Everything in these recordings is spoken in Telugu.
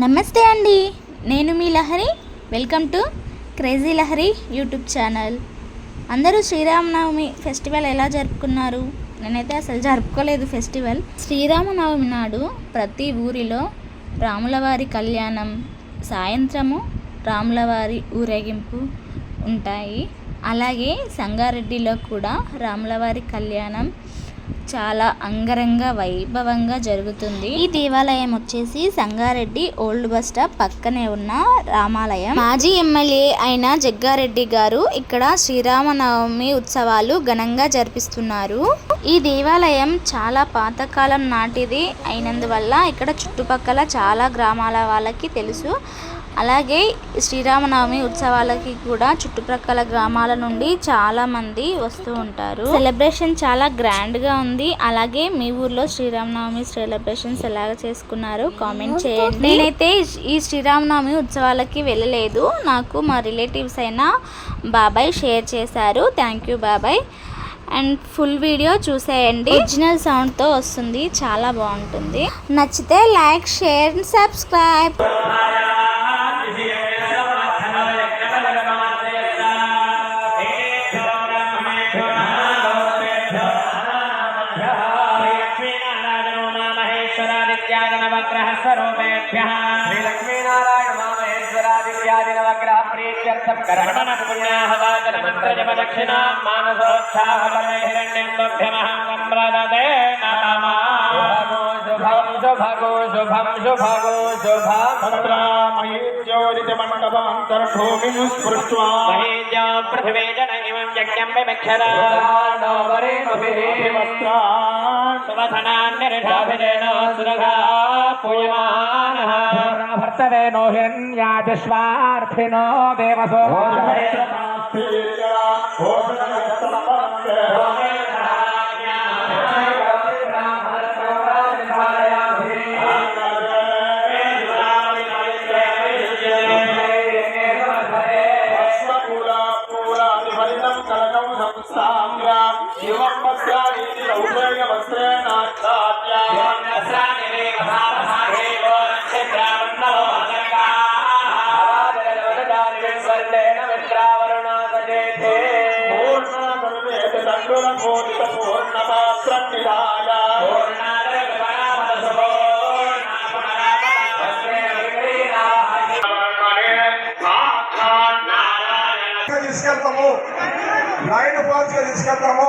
నమస్తే అండి, నేను మీ Lahari. Welcome to crazy Lahari YouTube channel. అందరూ శ్రీరామనవమి ఫెస్టివల్ ఎలా జరుపుకున్నారు? నేనైతే అసలు జరుపుకోలేదు ఫెస్టివల్. శ్రీరామనవమి నాడు ప్రతి ఊరిలో రాములవారి కళ్యాణం, సాయంత్రము రాములవారి ఊరేగింపు ఉంటాయి. అలాగే సంగారెడ్డిలో కూడా రాములవారి కళ్యాణం చాలా అంగరంగ వైభవంగా జరుగుతుంది. ఈ దేవాలయం వచ్చేసి సంగారెడ్డి ఓల్డ్ బస్ స్టాప్ పక్కనే ఉన్న రామాలయం. మాజీ ఎమ్మెల్యే అయిన జగ్గారెడ్డి గారు ఇక్కడ శ్రీరామనవమి ఉత్సవాలు ఘనంగా జరిపిస్తున్నారు. ఈ దేవాలయం చాలా పాతకాలం నాటిది అయినందువల్ల ఇక్కడ చుట్టుపక్కల చాలా గ్రామాల వాళ్ళకి తెలుసు. అలాగే శ్రీరామనవమి ఉత్సవాలకి కూడా చుట్టుప్రక్కల గ్రామాల నుండి చాలా మంది వస్తూ ఉంటారు. సెలబ్రేషన్ చాలా గ్రాండ్గా ఉంది. అలాగే మీ ఊర్లో శ్రీరామనవమి సెలబ్రేషన్స్ ఎలాగ చేసుకున్నారో కామెంట్ చేయండి. నేనైతే ఈ శ్రీరామనవమి ఉత్సవాలకి వెళ్ళలేదు. నాకు మా రిలేటివ్స్ అయిన బాబాయ్ షేర్ చేశారు. థ్యాంక్ యూ బాబాయ్. అండ్ ఫుల్ వీడియో చూసేయండి. ఒరిజినల్ సౌండ్తో వస్తుంది, చాలా బాగుంటుంది. నచ్చితే లైక్, షేర్, సబ్స్క్రైబ్. భర్తవేనో హిరణ్యాదిష్వార్థినో దేవసో తీసుకెళ్తాము, లైన్ పాల్స్ గా తీసుకెళ్తాము.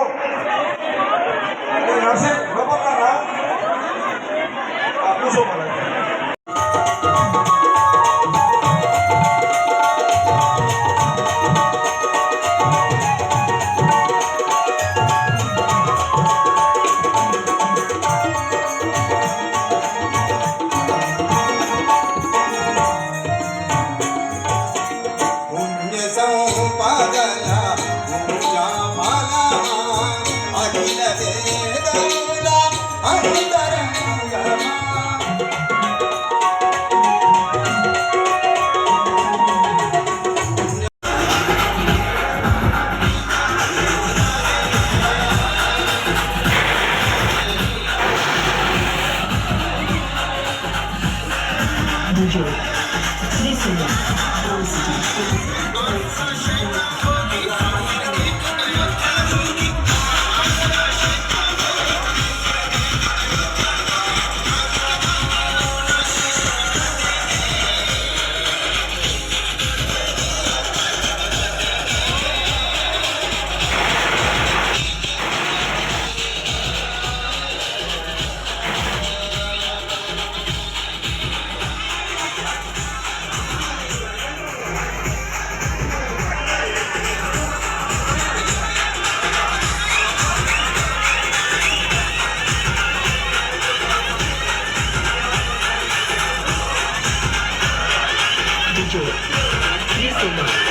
నర్సింగ్ లోపల కూర్చోమని Please do not.